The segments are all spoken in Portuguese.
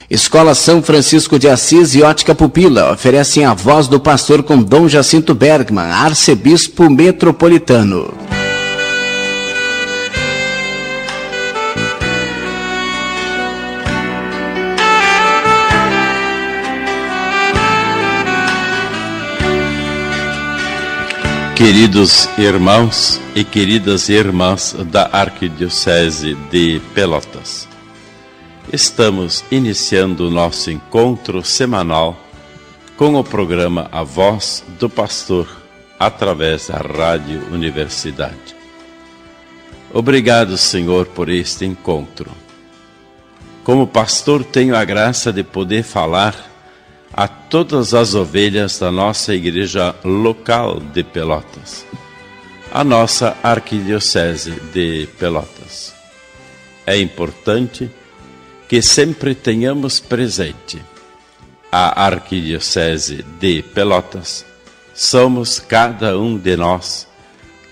Escola São Francisco de Assis e Ótica Pupila oferecem a voz do pastor com Dom Jacinto Bergman, arcebispo metropolitano. Queridos irmãos e queridas irmãs da Arquidiocese de Pelotas, estamos iniciando o nosso encontro semanal com o programa A Voz do Pastor, através da Rádio Universidade. Obrigado, Senhor, por este encontro. Como pastor, tenho a graça de poder falar a todas as ovelhas da nossa igreja local de Pelotas, a nossa Arquidiocese de Pelotas. É importante que sempre tenhamos presente: a Arquidiocese de Pelotas somos cada um de nós,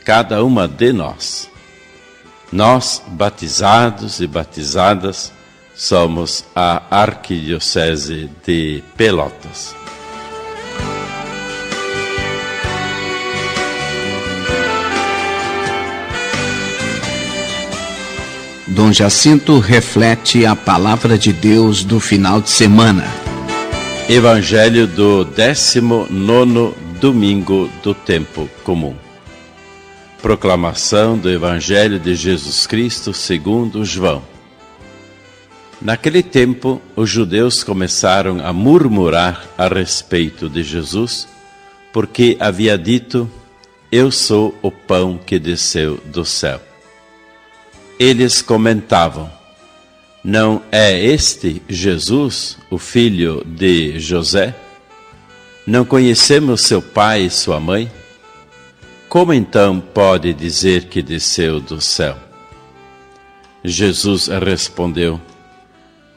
cada uma de nós. Nós, batizados e batizadas, somos a Arquidiocese de Pelotas. Dom Jacinto reflete a palavra de Deus do final de semana. Evangelho do 19º domingo do tempo comum. Proclamação do Evangelho de Jesus Cristo segundo João. Naquele tempo, os judeus começaram a murmurar a respeito de Jesus, porque havia dito: "Eu sou o pão que desceu do céu." Eles comentavam: "Não é este Jesus, o filho de José? Não conhecemos seu pai e sua mãe? Como então pode dizer que desceu do céu?" Jesus respondeu: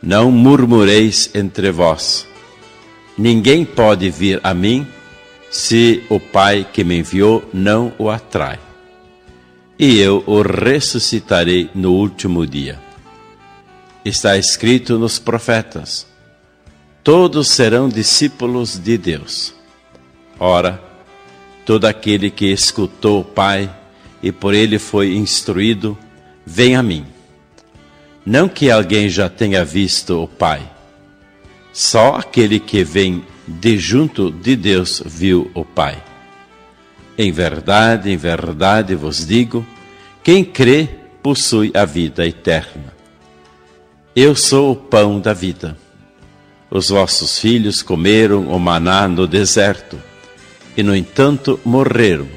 "Não murmureis entre vós. Ninguém pode vir a mim se o Pai que me enviou não o atrai. E eu o ressuscitarei no último dia. Está escrito nos profetas: todos serão discípulos de Deus. Ora, todo aquele que escutou o Pai e por ele foi instruído, vem a mim. Não que alguém já tenha visto o Pai. Só aquele que vem de junto de Deus viu o Pai. Em verdade vos digo, quem crê possui a vida eterna. Eu sou o pão da vida. Os vossos filhos comeram o maná no deserto, e no entanto morreram.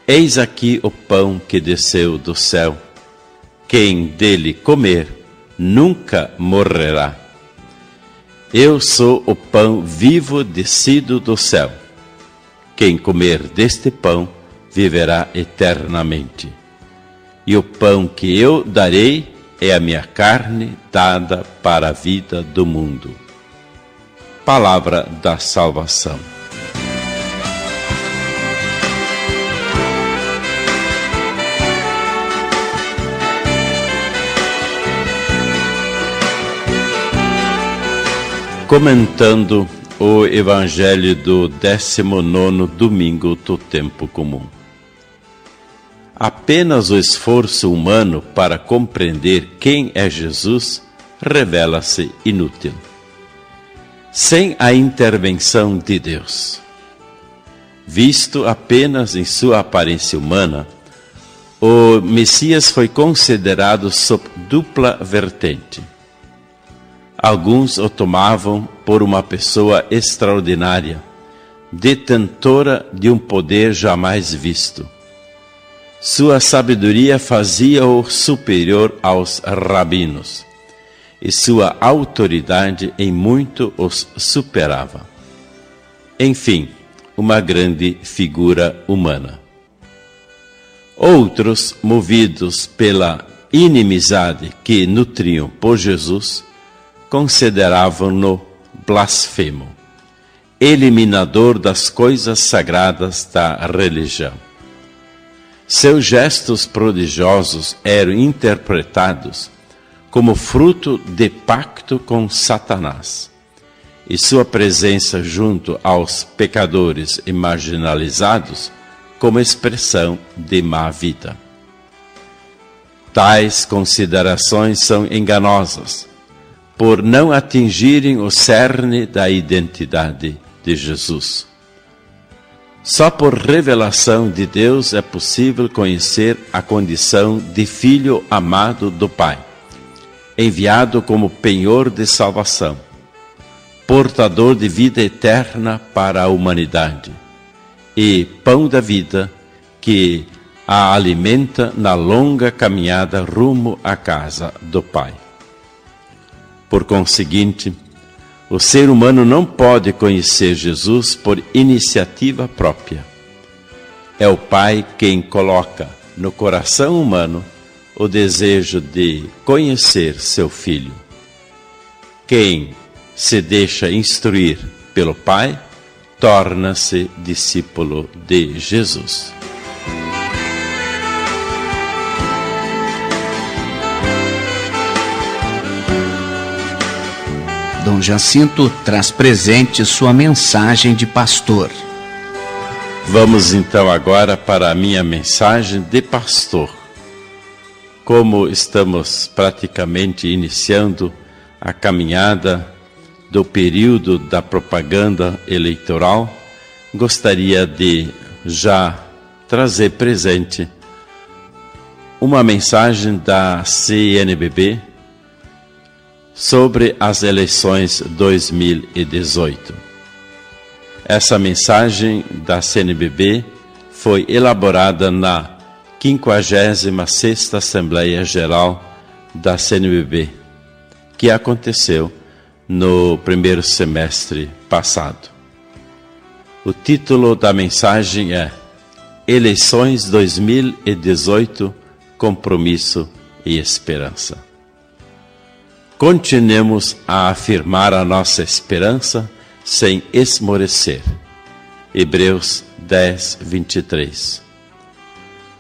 Eis aqui o pão que desceu do céu. Quem dele comer nunca morrerá. Eu sou o pão vivo descido do céu. Quem comer deste pão viverá eternamente. E o pão que eu darei é a minha carne dada para a vida do mundo. Palavra da salvação. Comentando o Evangelho do 19º domingo do tempo comum. Apenas o esforço humano para compreender quem é Jesus revela-se inútil. Sem a intervenção de Deus. Visto apenas em sua aparência humana, o Messias foi considerado sob dupla vertente. Alguns o tomavam por uma pessoa extraordinária, detentora de um poder jamais visto. Sua sabedoria fazia-o superior aos rabinos, e sua autoridade em muito os superava. Enfim, uma grande figura humana. Outros, movidos pela inimizade que nutriam por Jesus, consideravam-no blasfemo, eliminador das coisas sagradas da religião. Seus gestos prodigiosos eram interpretados como fruto de pacto com Satanás, e sua presença junto aos pecadores e marginalizados como expressão de má vida. Tais considerações são enganosas, por não atingirem o cerne da identidade de Jesus. Só por revelação de Deus é possível conhecer a condição de filho amado do Pai, enviado como penhor de salvação, portador de vida eterna para a humanidade, e pão da vida que a alimenta na longa caminhada rumo à casa do Pai. Por conseguinte, o ser humano não pode conhecer Jesus por iniciativa própria. É o Pai quem coloca no coração humano o desejo de conhecer seu Filho. Quem se deixa instruir pelo Pai, torna-se discípulo de Jesus. Dom Jacinto traz presente sua mensagem de pastor. Vamos então agora para a minha mensagem de pastor. Como estamos praticamente iniciando a caminhada do período da propaganda eleitoral, gostaria de já trazer presente uma mensagem da CNBB sobre as eleições 2018. Essa mensagem da CNBB foi elaborada na 56ª Assembleia Geral da CNBB, que aconteceu no primeiro semestre passado. O título da mensagem é Eleições 2018, Compromisso e Esperança. Continuemos a afirmar a nossa esperança sem esmorecer. Hebreus 10, 23.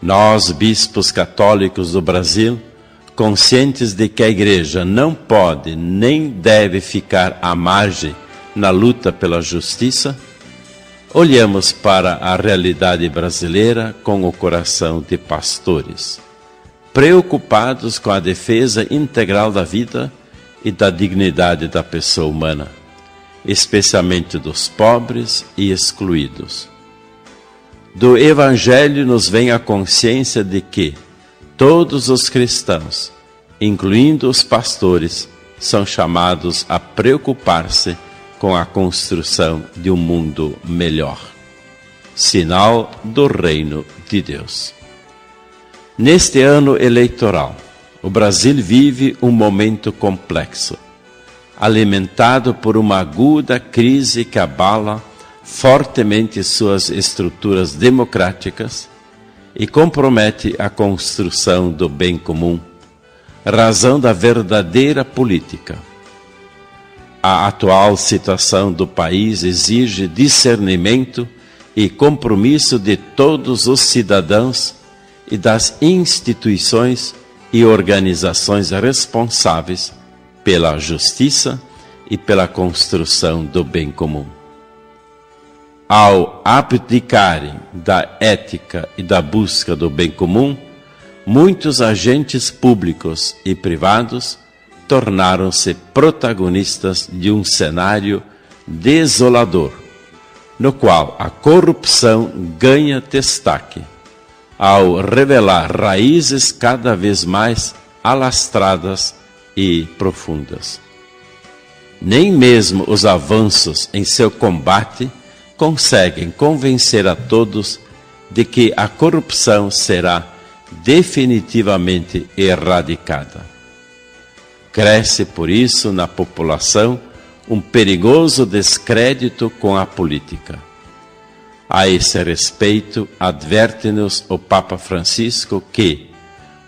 Nós, bispos católicos do Brasil, conscientes de que a Igreja não pode nem deve ficar à margem na luta pela justiça, olhamos para a realidade brasileira com o coração de pastores, preocupados com a defesa integral da vida e da dignidade da pessoa humana, especialmente dos pobres e excluídos. Do Evangelho nos vem a consciência de que todos os cristãos, incluindo os pastores, são chamados a preocupar-se com a construção de um mundo melhor, sinal do reino de Deus. Neste ano eleitoral, o Brasil vive um momento complexo, alimentado por uma aguda crise que abala fortemente suas estruturas democráticas e compromete a construção do bem comum, razão da verdadeira política. A atual situação do país exige discernimento e compromisso de todos os cidadãos e das instituições e organizações responsáveis pela justiça e pela construção do bem comum. Ao abdicarem da ética e da busca do bem comum, muitos agentes públicos e privados tornaram-se protagonistas de um cenário desolador, no qual a corrupção ganha destaque, ao revelar raízes cada vez mais alastradas e profundas. Nem mesmo os avanços em seu combate conseguem convencer a todos de que a corrupção será definitivamente erradicada. Cresce, por isso, na população um perigoso descrédito com a política. A esse respeito, adverte-nos o Papa Francisco que,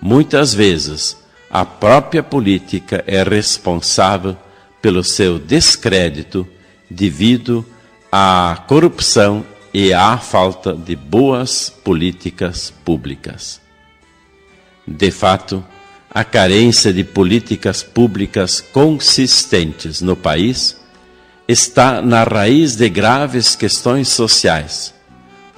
muitas vezes, a própria política é responsável pelo seu descrédito devido à corrupção e à falta de boas políticas públicas. De fato, a carência de políticas públicas consistentes no país está na raiz de graves questões sociais,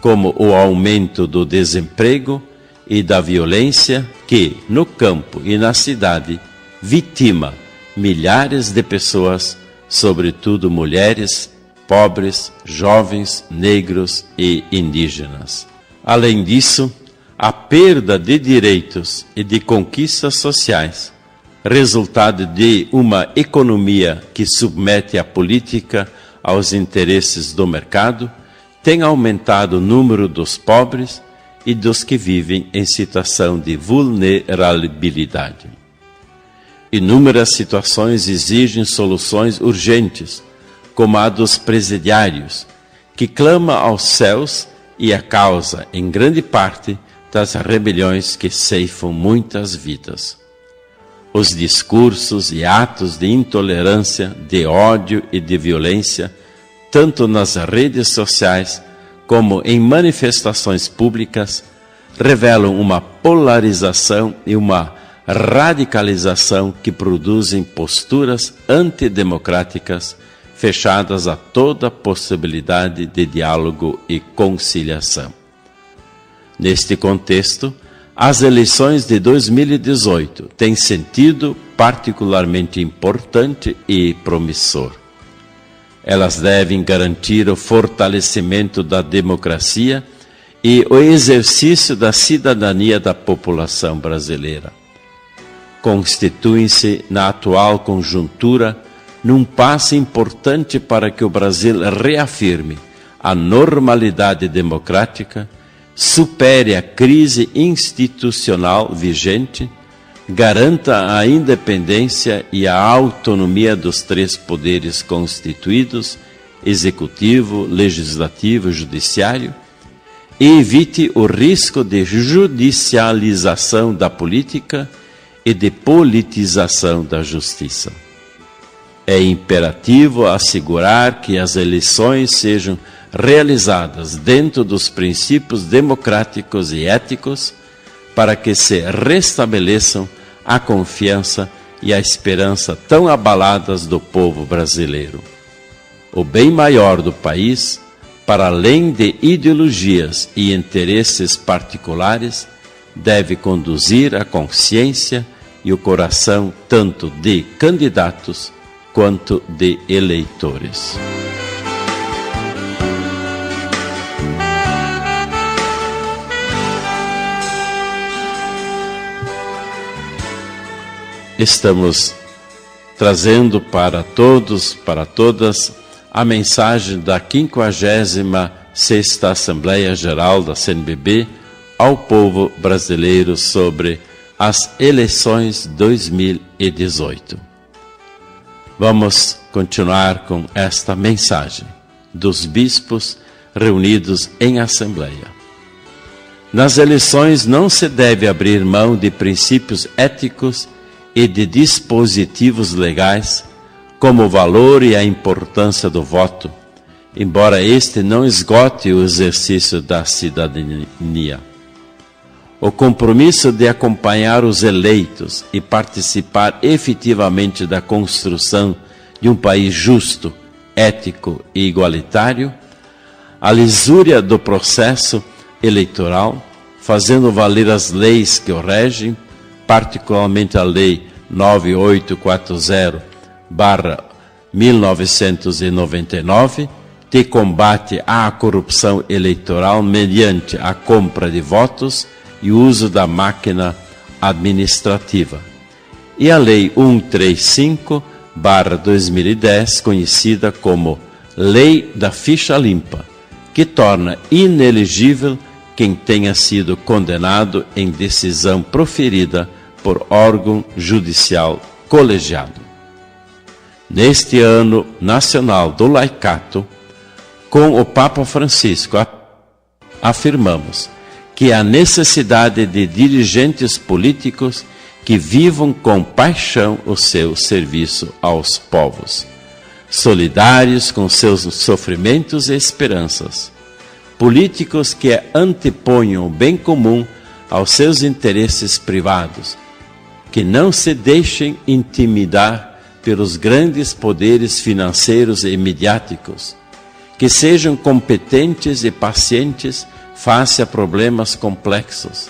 como o aumento do desemprego e da violência que, no campo e na cidade, vitima milhares de pessoas, sobretudo mulheres, pobres, jovens, negros e indígenas. Além disso, a perda de direitos e de conquistas sociais, resultado de uma economia que submete a política aos interesses do mercado, tem aumentado o número dos pobres e dos que vivem em situação de vulnerabilidade. Inúmeras situações exigem soluções urgentes, como a dos presidiários, que clama aos céus e a causa, em grande parte, das rebeliões que ceifam muitas vidas. Os discursos e atos de intolerância, de ódio e de violência, tanto nas redes sociais como em manifestações públicas, revelam uma polarização e uma radicalização que produzem posturas antidemocráticas fechadas a toda possibilidade de diálogo e conciliação. Neste contexto, as eleições de 2018 têm sentido particularmente importante e promissor. Elas devem garantir o fortalecimento da democracia e o exercício da cidadania da população brasileira. Constituem-se, na atual conjuntura, num passo importante para que o Brasil reafirme a normalidade democrática, supere a crise institucional vigente, garanta a independência e a autonomia dos três poderes constituídos, executivo, legislativo e judiciário, e evite o risco de judicialização da política e de politização da justiça. É imperativo assegurar que as eleições sejam realizadas dentro dos princípios democráticos e éticos para que se restabeleçam a confiança e a esperança tão abaladas do povo brasileiro. O bem maior do país, para além de ideologias e interesses particulares, deve conduzir a consciência e o coração tanto de candidatos quanto de eleitores. Estamos trazendo para todos, para todas, a mensagem da 56ª Assembleia Geral da CNBB ao povo brasileiro sobre as eleições 2018. Vamos continuar com esta mensagem dos bispos reunidos em assembleia. Nas eleições não se deve abrir mão de princípios éticos e de dispositivos legais, como o valor e a importância do voto, embora este não esgote o exercício da cidadania. O compromisso de acompanhar os eleitos e participar efetivamente da construção de um país justo, ético e igualitário, a lisúria do processo eleitoral, fazendo valer as leis que o regem, particularmente a Lei 9840/1999, que combate a corrupção eleitoral mediante a compra de votos e uso da máquina administrativa. E a Lei 135/2010, conhecida como Lei da Ficha Limpa, que torna inelegível quem tenha sido condenado em decisão proferida por órgão judicial colegiado. Neste ano nacional do laicato, com o Papa Francisco, afirmamos que há necessidade de dirigentes políticos que vivam com paixão o seu serviço aos povos, solidários com seus sofrimentos e esperanças, políticos que anteponham o bem comum aos seus interesses privados, que não se deixem intimidar pelos grandes poderes financeiros e midiáticos, que sejam competentes e pacientes face a problemas complexos,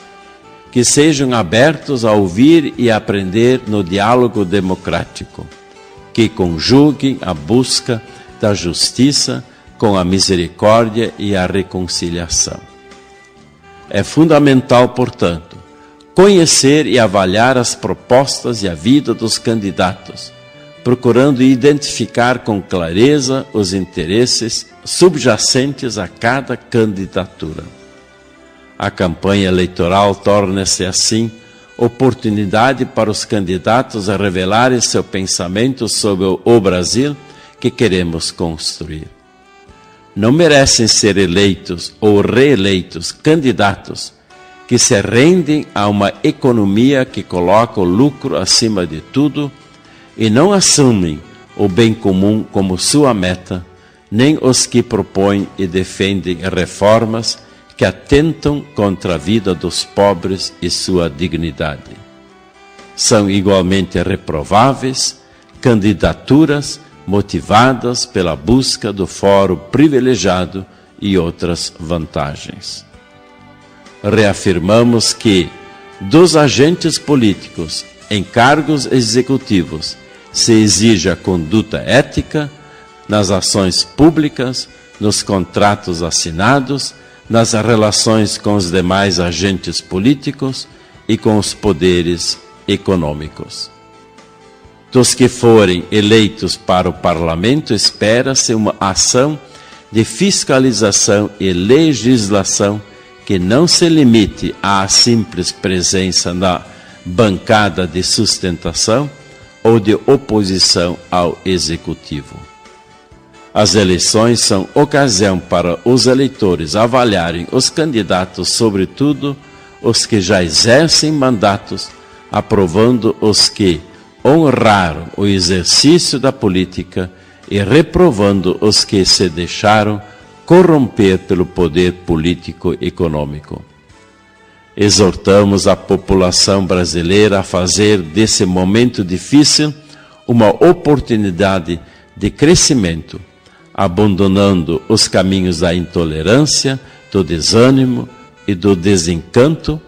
que sejam abertos a ouvir e aprender no diálogo democrático, que conjuguem a busca da justiça com a misericórdia e a reconciliação. É fundamental, portanto, conhecer e avaliar as propostas e a vida dos candidatos, procurando identificar com clareza os interesses subjacentes a cada candidatura. A campanha eleitoral torna-se, assim, oportunidade para os candidatos a revelarem seu pensamento sobre o Brasil que queremos construir. Não merecem ser eleitos ou reeleitos candidatos que se rendem a uma economia que coloca o lucro acima de tudo e não assumem o bem comum como sua meta, nem os que propõem e defendem reformas que atentam contra a vida dos pobres e sua dignidade. São igualmente reprováveis candidaturas motivadas pela busca do foro privilegiado e outras vantagens. Reafirmamos que, dos agentes políticos em cargos executivos, se exige a conduta ética nas ações públicas, nos contratos assinados, nas relações com os demais agentes políticos e com os poderes econômicos. Dos que forem eleitos para o parlamento, espera-se uma ação de fiscalização e legislação que não se limite à simples presença na bancada de sustentação ou de oposição ao executivo. As eleições são ocasião para os eleitores avaliarem os candidatos, sobretudo os que já exercem mandatos, aprovando os que honraram o exercício da política e reprovando os que se deixaram corromper pelo poder político-econômico. Exortamos a população brasileira a fazer desse momento difícil uma oportunidade de crescimento, abandonando os caminhos da intolerância, do desânimo e do desencanto,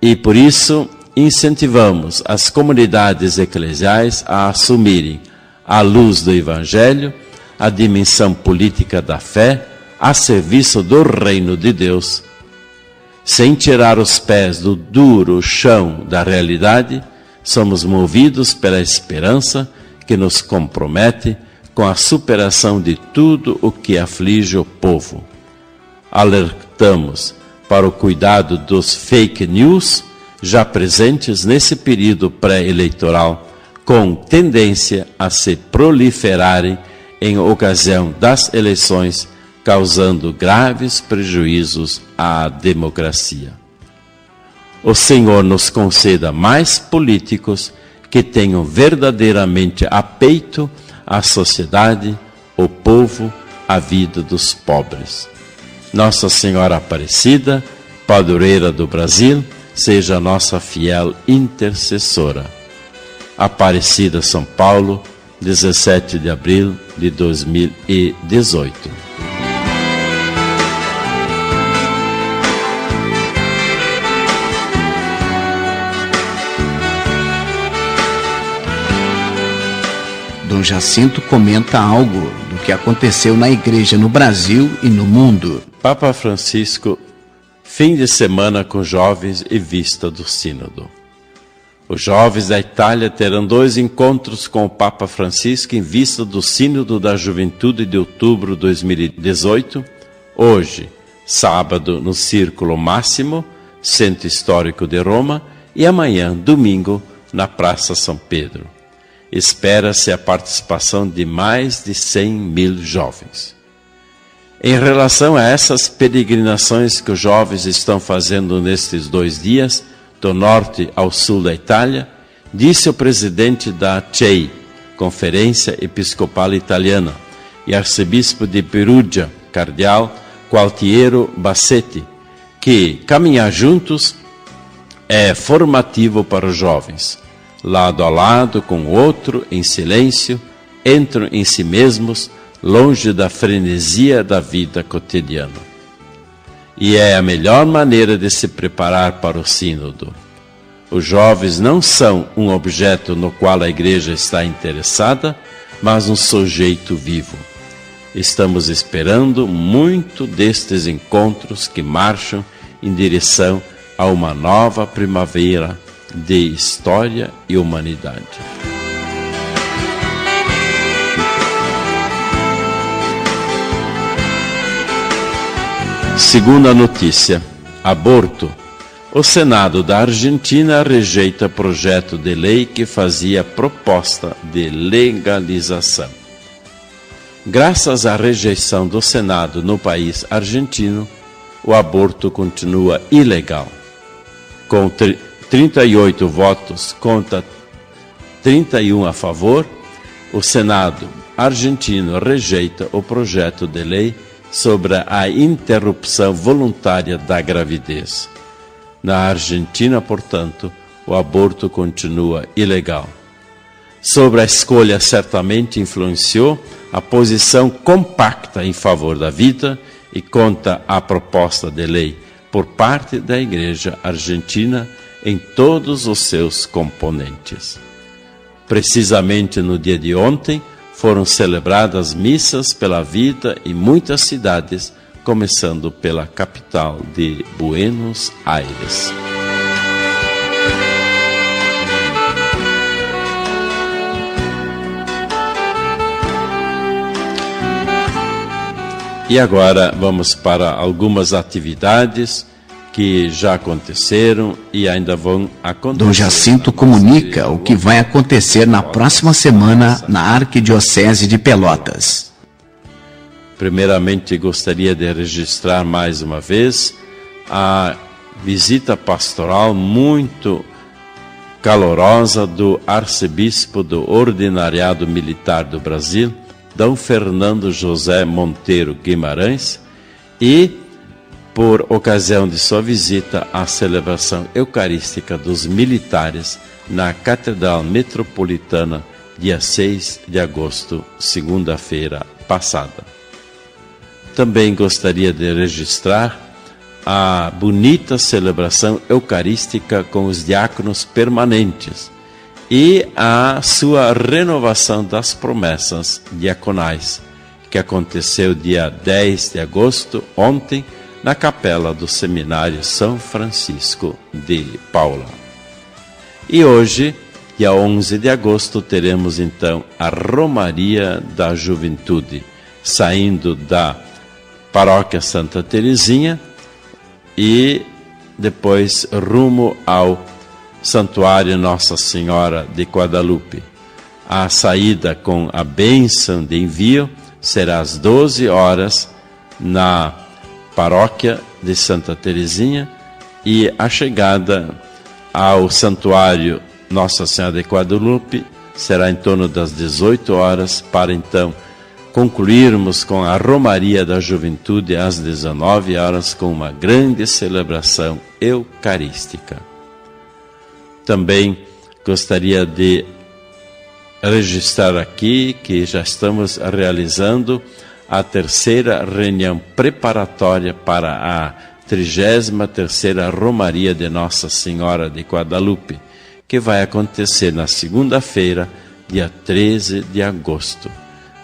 e por isso incentivamos as comunidades eclesiais a assumirem, à luz do Evangelho, a dimensão política da fé a serviço do reino de Deus. Sem tirar os pés do duro chão da realidade, somos movidos pela esperança que nos compromete com a superação de tudo o que aflige o povo. Alertamos para o cuidado dos fake news já presentes nesse período pré-eleitoral, com tendência a se proliferarem em ocasião das eleições, causando graves prejuízos à democracia. O Senhor nos conceda mais políticos que tenham verdadeiramente a peito a sociedade, o povo, a vida dos pobres. Nossa Senhora Aparecida, padroeira do Brasil, seja nossa fiel intercessora. Aparecida, São Paulo, 17 de abril de 2018. Dom Jacinto comenta algo do que aconteceu na igreja no Brasil e no mundo. Papa Francisco, fim de semana com jovens e vista do sínodo. Os jovens da Itália terão 2 encontros com o Papa Francisco em vista do Sínodo da Juventude de outubro de 2018, hoje, sábado, no Círculo Máximo, Centro Histórico de Roma, e amanhã, domingo, na Praça São Pedro. Espera-se a participação de mais de 100.000 jovens. Em relação a essas peregrinações que os jovens estão fazendo nestes 2 dias, do norte ao sul da Itália, disse o presidente da CEI, Conferência Episcopal Italiana, e arcebispo de Perugia, cardeal Gualtiero Bassetti, que caminhar juntos é formativo para os jovens. Lado a lado com o outro, em silêncio, entram em si mesmos, longe da frenesia da vida cotidiana. E é a melhor maneira de se preparar para o sínodo. Os jovens não são um objeto no qual a igreja está interessada, mas um sujeito vivo. Estamos esperando muito destes encontros que marcham em direção a uma nova primavera de história e humanidade. Segunda notícia: aborto. O Senado da Argentina rejeita projeto de lei que fazia proposta de legalização. Graças à rejeição do Senado no país argentino, o aborto continua ilegal. Com 38 votos contra 31 a favor, o Senado argentino rejeita o projeto de lei sobre a interrupção voluntária da gravidez. Na Argentina, portanto, o aborto continua ilegal. Sobre a escolha, certamente influenciou a posição compacta em favor da vida e contra a proposta de lei por parte da Igreja Argentina em todos os seus componentes. Precisamente no dia de ontem, foram celebradas missas pela vida em muitas cidades, começando pela capital de Buenos Aires. E agora vamos para algumas atividades que já aconteceram e ainda vão acontecer. Dom Jacinto comunica o que vai acontecer na próxima semana na Arquidiocese de Pelotas. Primeiramente, gostaria de registrar mais uma vez a visita pastoral muito calorosa do arcebispo do Ordinariado Militar do Brasil, Dom Fernando José Monteiro Guimarães, e, por ocasião de sua visita, à celebração eucarística dos militares na Catedral Metropolitana, dia 6 de agosto, segunda-feira passada. Também gostaria de registrar a bonita celebração eucarística com os diáconos permanentes e a sua renovação das promessas diaconais, que aconteceu dia 10 de agosto, ontem, na capela do Seminário São Francisco de Paula. E hoje, dia 11 de agosto, teremos então a Romaria da Juventude, saindo da Paróquia Santa Teresinha e depois rumo ao Santuário Nossa Senhora de Guadalupe. A saída com a bênção de envio será às 12 horas na Paróquia de Santa Teresinha e a chegada ao Santuário Nossa Senhora de Guadalupe será em torno das 18 horas para então concluirmos com a Romaria da Juventude às 19 horas com uma grande celebração eucarística. Também gostaria de registrar aqui que já estamos realizando a terceira reunião preparatória para a 33ª Romaria de Nossa Senhora de Guadalupe, que vai acontecer na segunda-feira, dia 13 de agosto.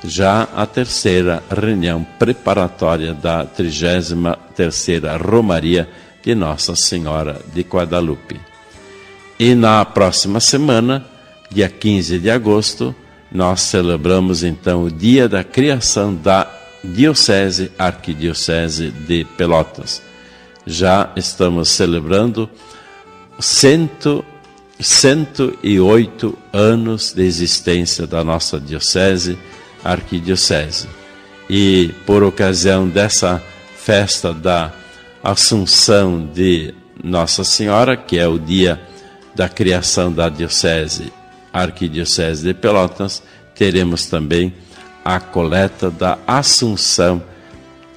Já a terceira reunião preparatória da 33ª Romaria de Nossa Senhora de Guadalupe. E na próxima semana, dia 15 de agosto, nós celebramos então o dia da criação da Arquidiocese de Pelotas. Já estamos celebrando 108 anos de existência da nossa diocese, arquidiocese. E por ocasião dessa festa da Assunção de Nossa Senhora, que é o dia da criação da diocese, Arquidiocese de Pelotas, teremos também a coleta da Assunção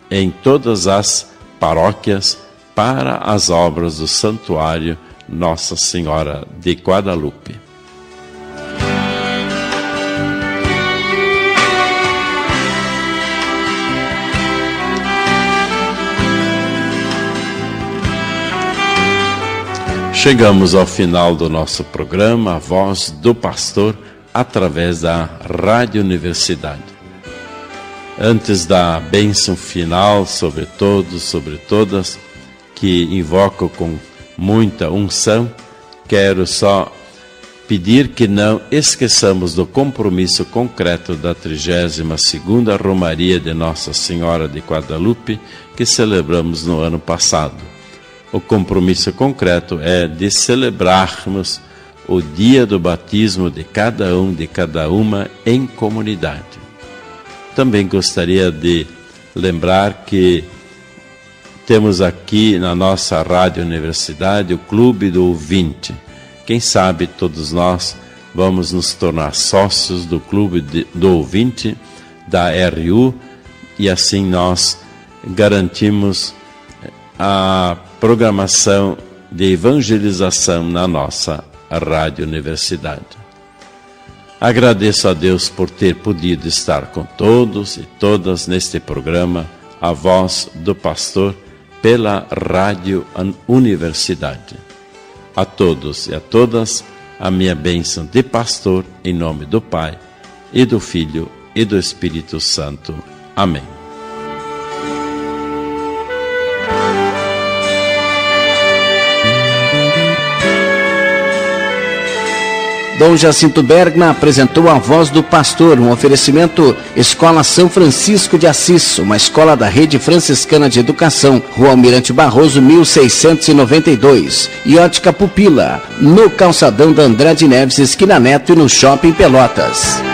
em todas as paróquias para as obras do Santuário Nossa Senhora de Guadalupe. Chegamos ao final do nosso programa, A Voz do Pastor, através da Rádio Universidade. Antes da bênção final sobre todos, sobre todas, que invoco com muita unção, quero só pedir que não esqueçamos do compromisso concreto da 32ª Romaria de Nossa Senhora de Guadalupe, que celebramos no ano passado. O compromisso concreto é de celebrarmos o dia do batismo de cada um, de cada uma, em comunidade. Também gostaria de lembrar que temos aqui na nossa Rádio Universidade o Clube do Ouvinte. Quem sabe todos nós vamos nos tornar sócios do Clube do Ouvinte da RU e assim nós garantimos a programação de evangelização na nossa Rádio Universidade. Agradeço a Deus por ter podido estar com todos e todas neste programa, A Voz do Pastor, pela Rádio Universidade. A todos e a todas, a minha bênção de pastor, em nome do Pai, e do Filho, e do Espírito Santo. Amém. Dom Jacinto Bergman apresentou A Voz do Pastor, um oferecimento Escola São Francisco de Assis, uma escola da Rede Franciscana de Educação, Rua Almirante Barroso, 1692. E Ótica Pupila, no calçadão da Andrade Neves, esquina Neto, e no Shopping Pelotas.